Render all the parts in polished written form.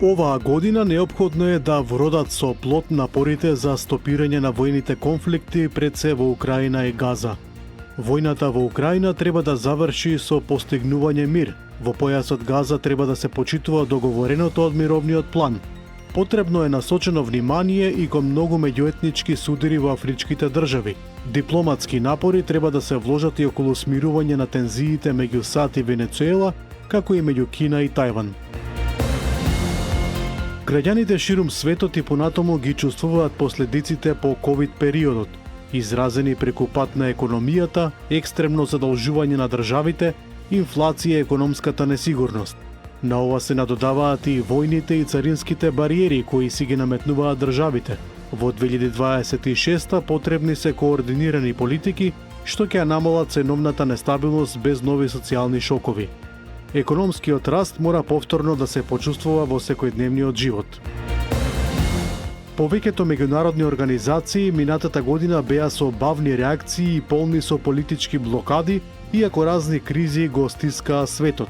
Оваа година неопходно е да вродат со плод напорите за стопирање на војните конфликти пред се во Украина и Газа. Војната во Украина треба да заврши со постигнување мир. Во појасот Газа треба да се почитува договореното од мировниот план. Потребно е насочено внимание и кон многу меѓуетнички судири во афричките држави. Дипломатски напори треба да се вложат и околу смирување на тензиите меѓу САД и Венецуела, како и меѓу Кина и Тајван. Граѓаните ширум светот и понатаму ги чувствуваат последиците по ковид периодот, изразени преку пат на економијата, екстремно задолжување на државите, инфлација и економската несигурност. На ова се надодаваат и војните и царинските бариери кои си ги наметнуваат државите. Во 2026 потребни се координирани политики што ќе намалат ценовната нестабилност без нови социјални шокови. Економскиот раст мора повторно да се почувствува во секојдневниот живот. Повеќето меѓународни организации минатата година беа со бавни реакции и полни со политички блокади, иако разни кризи го стискаа светот.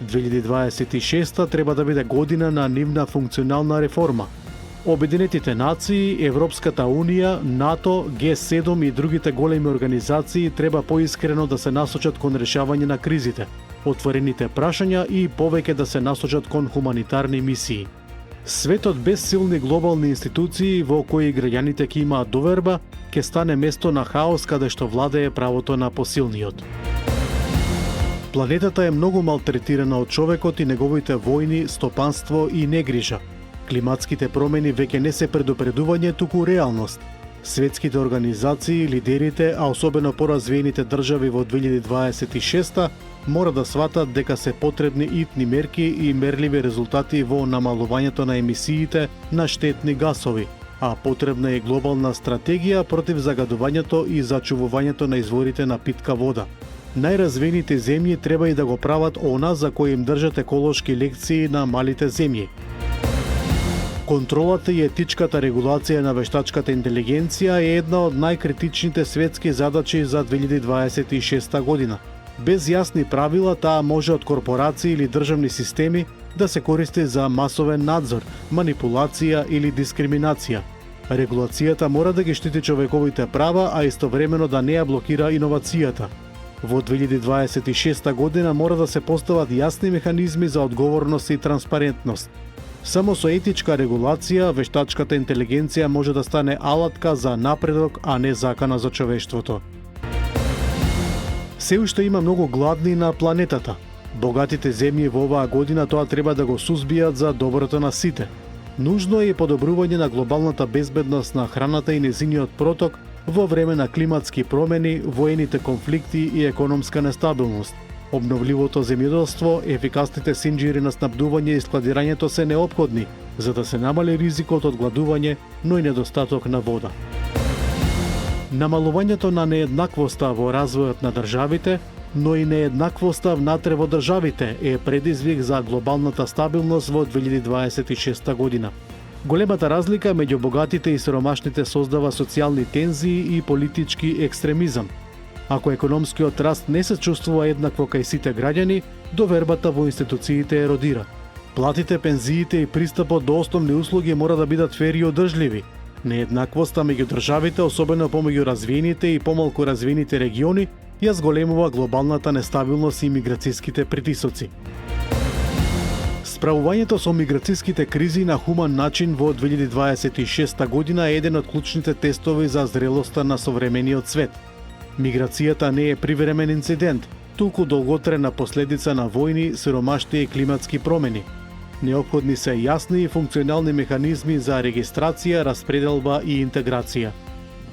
2026 треба да биде година на нивна функционална реформа. Обединетите нации, Европската унија, НАТО, Г7 и другите големи организации треба поискрено да се насочат кон решавање на кризите, отворените прашања и повеќе да се насочат кон хуманитарни мисии. Светот без силни глобални институции во кои граѓаните ќе имаат доверба, ќе стане место на хаос каде што владее правото на посилниот. Планетата е многу малтретирана од човекот и неговите војни, стопанство и негрижа. Климатските промени веќе не се предупредување, туку реалност. Светските организации, лидерите, а особено поразвиените држави во 2026 мора да сватат дека се потребни итни мерки и мерливи резултати во намалувањето на емисиите на штетни гасови, а потребна е глобална стратегија против загадувањето и зачувувањето на изворите на питка вода. Најразвиените земји треба и да го прават она за кој им држат еколошки лекции на малите земји. Контролата и етичката регулација на вештачката интелигенција е една од најкритичните светски задачи за 2026 година. Без јасни правила, таа може од корпорации или државни системи да се користи за масовен надзор, манипулација или дискриминација. Регулацијата мора да ги штити човековите права, а истовремено да не ја блокира иновацијата. Во 2026 година мора да се постават јасни механизми за одговорност и транспарентност. Само со етичка регулација, вештачката интелигенција може да стане алатка за напредок, а не закана за човештвото. Се уште има многу гладни на планетата. Богатите земји во оваа година тоа треба да го сузбијат за доброто на сите. Нужно е подобрување на глобалната безбедност на храната и незиниот проток во време на климатски промени, воените конфликти и економска нестабилност. Обновливото земјоделство, ефикасните синџири на снабдување и складирањето се неопходни, за да се намали ризикот од гладување, но и недостаток на вода. Намалувањето на нееднаквоста во развојот на државите, но и нееднаквоста внатре во државите е предизвик за глобалната стабилност во 2026 година. Големата разлика меѓу богатите и сиромашните создава социјални тензии и политички екстремизам. Ако економскиот раст не се чувствува еднакво кај сите граѓани, довербата во институциите еродира. Платите, пензиите и пристапот до основни услуги мора да бидат фер и одржливи. Нееднаквоста меѓу државите, особено помеѓу развиените и помалку развиените региони, ја зголемува глобалната нестабилност и миграцијските притисоци. Справувањето со миграцијските кризи на хуман начин во 2026 година е еден од клучните тестови за зрелоста на современиот свет. Миграцијата не е привремен инцидент, туку долготрена последица на војни, сиромаштија и климатски промени. Неопходни се јасни и функционални механизми за регистрација, распределба и интеграција.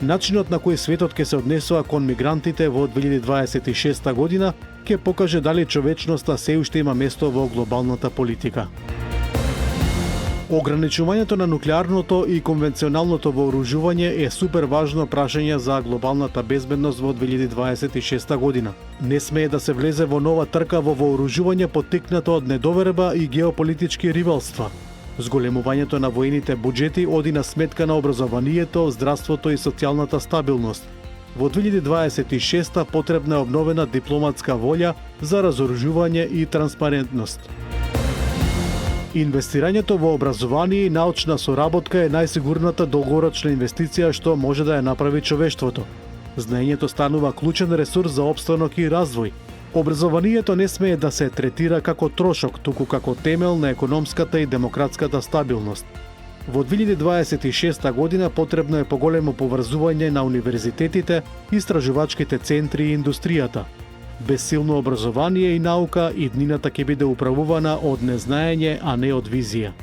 Начинот на кој светот ќе се однесува кон мигрантите во 2026 година ќе покаже дали човечноста се уште има место во глобалната политика. Ограничувањето на нуклеарното и конвенционалното вооружување е супер важно прашање за глобалната безбедност во 2026 година. Не смее да се влезе во нова трка во вооружување поттикнато од недоверба и геополитички ривалства. Зголемувањето на воените буџети оди на сметка на образованието, здравството и социјалната стабилност. Во 2026 потребна е обновена дипломатска волја за разоружување и транспарентност. Инвестирањето во образование и научна соработка е најсигурната долгорочна инвестиција што може да ја направи човештвото. Знаењето станува клучен ресурс за опстанок и развој. Образованието не смее да се третира како трошок, туку како темел на економската и демократската стабилност. Во 2026 година потребно е поголемо поврзување на универзитетите, истражувачките центри и индустријата. Без силно образование и наука, иднината ќе биде управувана од незнаење, а не од визија.